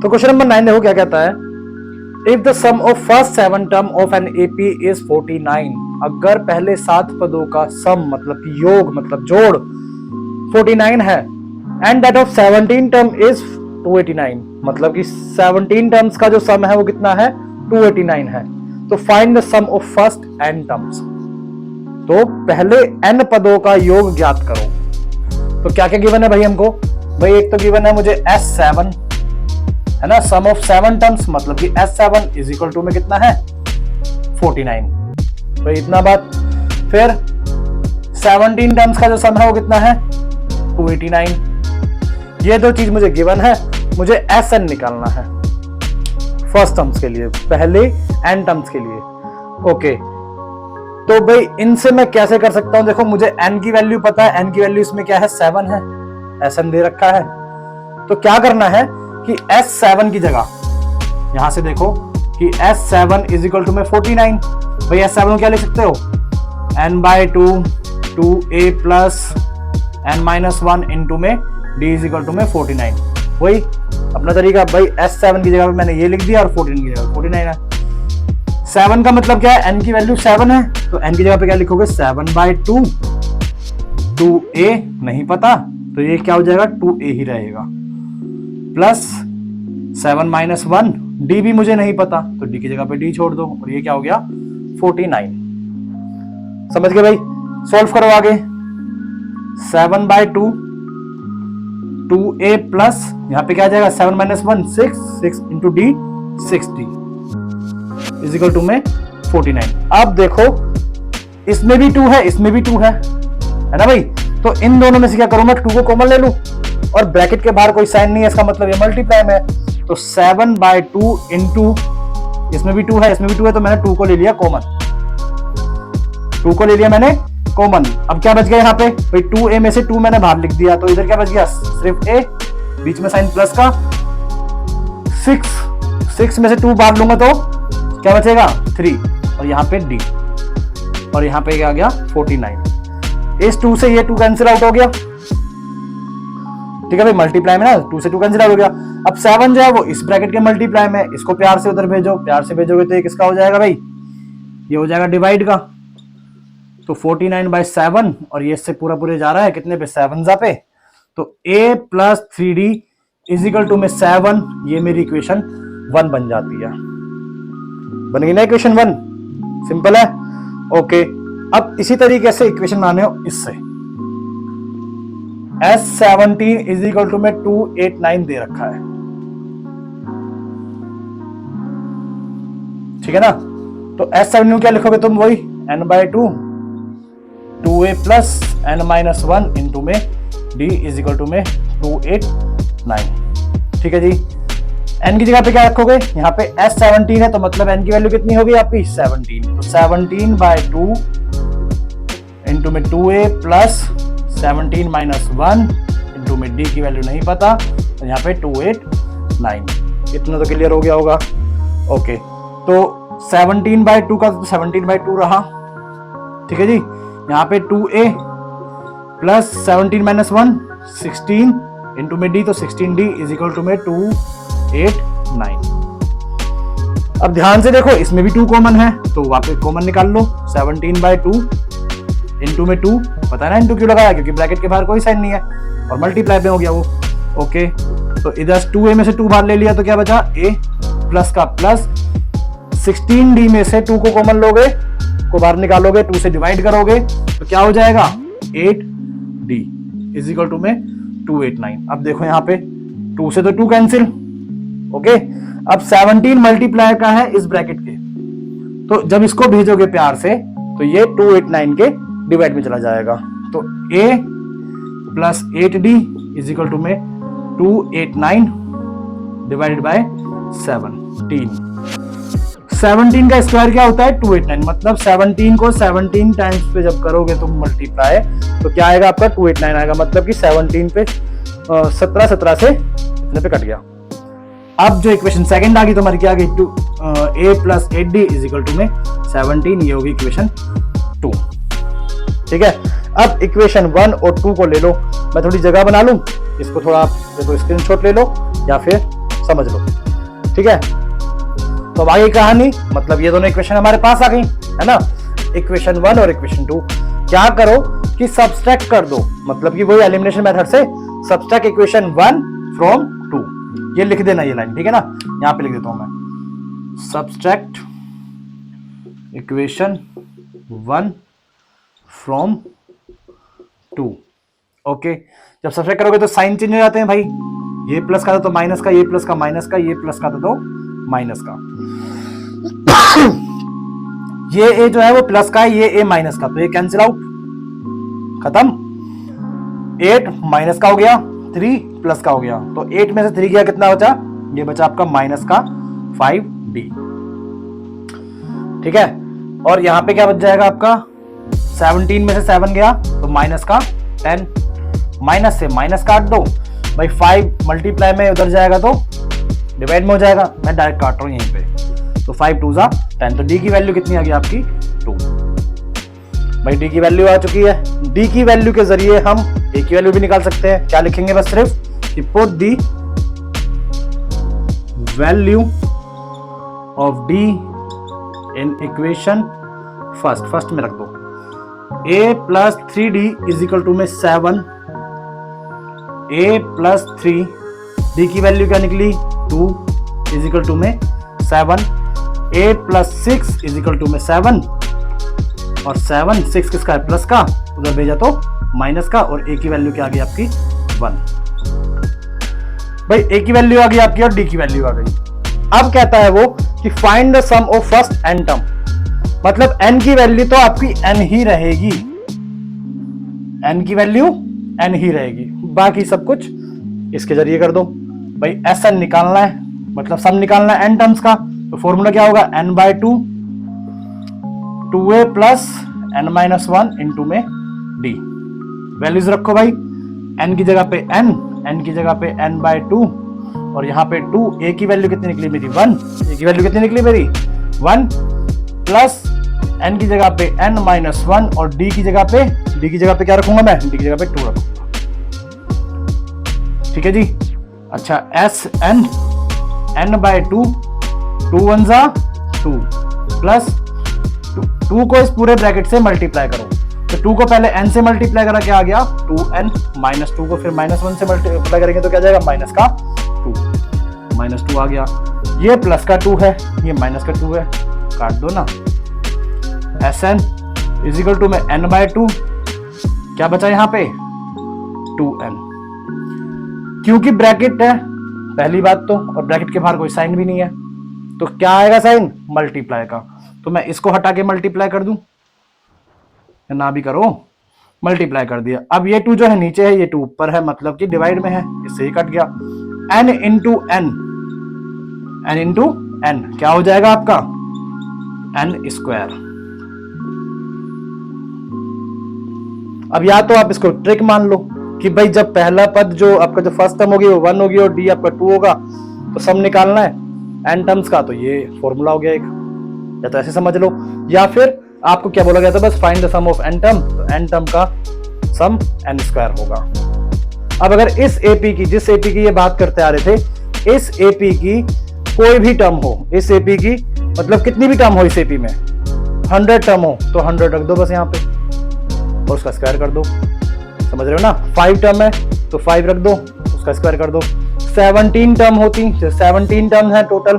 तो question number 9 देखो क्या कहता है, if the sum of first 7 term of an AP is 49, अगर पहले 7 पदों का सम मतलब योग मतलब जोड़ 49 है, and that of 17 term is 289, मतलब कि 17 टर्म्स का जो सम है वो कितना है 289 है, तो find the sum of first n terms. तो पहले n पदों का योग ज्ञात करो। तो क्या क्या गिवन है भाई हमको, भाई एक तो गिवन है मुझे S7 है ना, सम ऑफ 7 टर्म्स मतलब कि S7 इज इक्वल टू में कितना है 49, भाई इतना बात। फिर 17 टर्म्स का जो सम है वो कितना है 289। ये दो चीज मुझे गिवन है, मुझे Sn निकालना है फर्स्ट टर्म्स के लिए, पहले n टर्म्स के लिए। ओके, तो भाई इनसे मैं कैसे कर सकता हूं, देखो मुझे n की वैल्यू पता है, n की वैल्यू इसमें क्या है 7 है, Sn दे रखा है। तो क्या करना है कि S7 की जगह यहां से देखो कि S7 इज इक्वल टू में 49, भाई S7 को क्या लिख सकते हो n/2 2a plus n-1 into में d इज इक्वल टू में 49। वही अपना तरीका, भाई S7 की जगह पे मैंने ये लिख दिया और 14 की जगह 49 है। 7 का मतलब क्या है, n की वैल्यू 7 है, तो n की जगह पे क्या लिखोगे 7/2, 2a नहीं पता तो ये क्या हो जाएगा 2a ही रहेगा, प्लस 7-1 d भी मुझे नहीं पता तो d की जगह पे d छोड़ दो, और ये क्या हो गया 49। समझ गए भाई, सॉल्व करो आगे। 7/2 2a प्लस यहां पे क्या आ जाएगा 7-1 6 into d 60 is equal to में 49। अब देखो इसमें भी 2 है, इसमें भी 2 है ना भाई, तो इन दोनों में से क्या करूं मैं 2 को कॉमन ले लूं, और ब्रैकेट के बाहर कोई साइन नहीं है, इसका मतलब ये मल्टीप्लाई में है। तो 7/2 इंटू इसमें भी 2 है, इसमें भी 2 है, तो मैंने 2 को ले लिया कॉमन, 2 को ले लिया मैंने कॉमन। अब क्या बच गया यहाँ पे भाई 2a में से 2 मैंने बाहर लिख दिया, तो इधर क्या बच गया सिर्फ a, बीच में साइन प्लस का 6 में से 2 बाहर लूंगा तो क्या बचेगा 3, और यहाँ पे d, और यहाँ पे क्या आ गया 49। इस 2 से ये 2 कैंसिल आउट हो गया, ठीक है भाई, मल्टीप्लाई में ना 2 से 2 कैंसिल आउट हो गया। अब 7 जो है वो इस ब्रैकेट के मल्टीप्लाई में, इसको प्यार से उधर भेजो, प्यार से भेजोगे तो ये किसका हो जाएगा भाई, ये हो जाएगा डिवाइड का, तो 49/7, और ये इससे पूरा पूरे जा रहा है कितने पे 7 जा पे, तो a plus 3d is equal to में 7, ये मेरी इक्वेशन 1 बन जाती है। बन गई ना इक्वेशन 1, सिंपल है। ओके, अब इसी तरीके से इक्वेशन बनाने हो इससे, S17 इज इक्वल टू में 289 दे रखा है, ठीक है ना। तो S17 क्या लिखोगे तुम, वही n/2 2a plus n-1 into में d इज इक्वल टू में 289, ठीक है जी। n की जगह पे क्या रखोगे, यहाँ पे S17 है तो मतलब n की वैल्यू कितनी होगी आपकी 17, तो 17/2 इंटू में 2a प्लस 17-1 इंटू में d की वैल्यू नहीं पता, तो यहाँ पे 289, इतना तो क्लियर हो गया होगा। ओके, तो 17/2 का तो 17/2 रहा, ठीक है जी। यहाँ पे 2a प्लस 17-1 16 इंटू में d, तो 16d इज इक्वल टू में 289। अब ध्यान से देखो इसमें भी 2 कॉमन है, तो वहां पे कॉमन निकाल लो, 17/2 इंटू में 2, पता है ना इंटू क्यों लगाया, क्योंकि ब्रैकेट के बाहर कोई साइन नहीं है, और मल्टीप्लाई में हो गया वो। ओके, तो इधर 2a में से 2 बाहर ले लिया तो क्या बचा a प्लस का प्लस 16d में से 2 को कॉमन लोगे, को बाहर निकालोगे, 2 से डिवाइड करोगे तो क्या हो जाएगा 8d इज इक्वल टू में 289। अब देखो यहाँ पे 2 से तो 2 कैंसिल, ओके। अब 17 मल्टीप्लाई का है इस ब्रैकेट के, तो जब इसको भेजोगे प्यार से तो ये 289 के डिवाइड में चला जाएगा, तो a plus 8d is equal to में 289 डिवाइडेड बाय 17 का स्क्वायर क्या होता है 289, मतलब 17 को 17 टाइम्स पे जब करोगे तुम मल्टीप्लाई तो क्या आएगा आपका 289 आएगा, मतलब कि 17 पे 17 से इतने पे कट गया। अब जो इक्वेशन सेकंड आ गई तुम्हारी क्या आ गई, a plus 8d is equal to में 17, ये होगी इक्वेशन 2, ठीक है। अब इक्वेशन 1 और 2 को ले लो, मैं थोड़ी जगह बना लूं, इसको थोड़ा आप स्क्रीनशॉट ले लो या फिर समझ लो, ठीक है। तो अब आगे कहानी, मतलब ये दोनों इक्वेशन हमारे पास आ गई है ना, इक्वेशन 1 और इक्वेशन 2। क्या करो कि सब्सट्रैक्ट कर दो, मतलब कि वही एलिमिनेशन मेथड से सब्सट्रैक्ट इक्वेशन 1 फ्रॉम 2, ये लिख देना ये लाइन, ठीक है ना, यहां पे लिख देता हूं मैं, सब्सट्रैक्ट इक्वेशन 1 फ्रॉम 2। ओके, जब सब्सट्रैक्ट करोगे तो साइन चेंज हो जाते हैं भाई, ये प्लस का था तो माइनस का, ये प्लस का माइनस का, ये प्लस का था तो माइनस का। ये ए जो है वो प्लस का है, ये ए माइनस का, तो ये कैंसिल आउट, खत्म। 8 माइनस का हो गया, 3 प्लस का हो गया, तो 8 में से 3 गया, कितना बचा, ये बचा आपका माइनस का 5d, ठीक है। और यहां पे क्या बच जाएगा आपका, 17 में से 7 गया तो माइनस का 10, माइनस से माइनस काट दो भाई, 5 मल्टीप्लाई में उधर जाएगा तो डिवाइड में हो जाएगा, मैं डायरेक्ट काट रहा हूं यहीं पे, तो 5 2 10, तो डी की वैल्यू कितनी आ गई आपकी 2। भाई डी की वैल्यू आ चुकी है, डी की वैल्यू के जरिए हम ए की वैल्यू भी निकाल सकते हैं। क्या लिखेंगे बस सिर्फ कि put the value of d in equation first में रख दो, a plus 3d is equal to में 7, a प्लस 3, d की वैल्यू क्या निकली 2 इज इक्वल टू में 7, a plus 6 is equal to में 7, और 7 6 किसका है प्लस का, उधर भेजा तो माइनस का, और a की वैल्यू क्या आ गई आपकी 1। भाई a की वैल्यू आ गई आपकी और d की वैल्यू आ गई। अब कहता है वो कि find the sum of first n term, मतलब n की वैल्यू तो आपकी n ही रहेगी, n की वैल्यू n ही रहेगी, बाकी सब कुछ इसके जरिए कर दो। भाई Sn निकालना है, मतलब सम निकालना है n टर्म्स का, तो फॉर्मूला क्या होगा, n/2 2a plus n-1 into में d। वैल्यूज रखो भाई, n की जगह पे n की जगह पे n/2, और यहाँ पे 2, a की वैल्यू कितनी निकली मेरी 1, a की वैल्यू कितनी निकली मेरी 1, प्लस n की जगह पे n-1, और d की जगह पे क्या रखूंगा मैं, d की जगह पे 2 रखूंगा, ठीक है जी। अच्छा Sn n/2, 2 1 2 प्लस 2 को इस पूरे ब्रैकेट से मल्टीप्लाई करो, तो 2 को पहले n से मल्टीप्लाई करा, क्या आ गया 2n, माइनस 2 को फिर -1 से मल्टीप्लाई करेंगे तो क्या जाएगा माइनस का 2, -2 आ गया, ये प्लस का 2 है, ये माइनस का 2 है, काट दो ना। Sn इज इक्वल टू में n/2, क्या बचा यहाँ पे 2n, क्योंकि ब्रैकेट है पहली बात तो, और ब्रैकेट के बाहर कोई साइन भी नहीं है, तो क्या आएगा साइन मल्टीप्लाई का, तो मैं इसको हटा के मल्टीप्लाई कर दूं, ना भी करो, मल्टीप्लाई कर दिया। अब ये 2 जो है नीचे है, ये 2 ऊपर है, मतलब कि डिवाइड में है, इससे ही कट गया, n इंटू n क्या हो जाएगा आपका n²। अब या तो आप इसको ट्रिक मान लो कि भाई जब पहला पद जो आपका जो फर्स्ट टर्म होगी वो 1 होगी और d आपका 2 होगा, तो सम निकालना है n टर्म्स का, तो ये फॉर्मूला हो गया एक, या तो ऐसे समझ लो, या फिर आपको क्या बोला गया था बस find the sum of n term, तो n टर्म का सम n² होगा। अब अगर इस AP की, जिस AP की ये बात करते आ रहे थे, इस AP की कोई भी टर्म हो, इस AP की मतलब कितनी भी टर्म हो इस AP में, 100 टर्म हो तो 100 रख दो बस यहाँ पे, और उसका स्क्वायर कर दो, समझ रहे हो ना। 5 टर्म है तो 5 रख दो, उसका स्क्वायर कर दो। 17 टर्म होती, 17 टर्म है टोटल,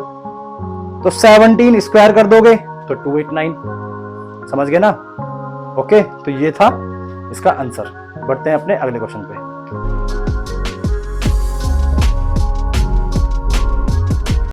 तो 17 स्क्वायर कर दोगे तो 289, समझ गए ना। ओके, तो ये था इसका आंसर। बढ़ते हैं अपने अगले क्वेश्चन पे।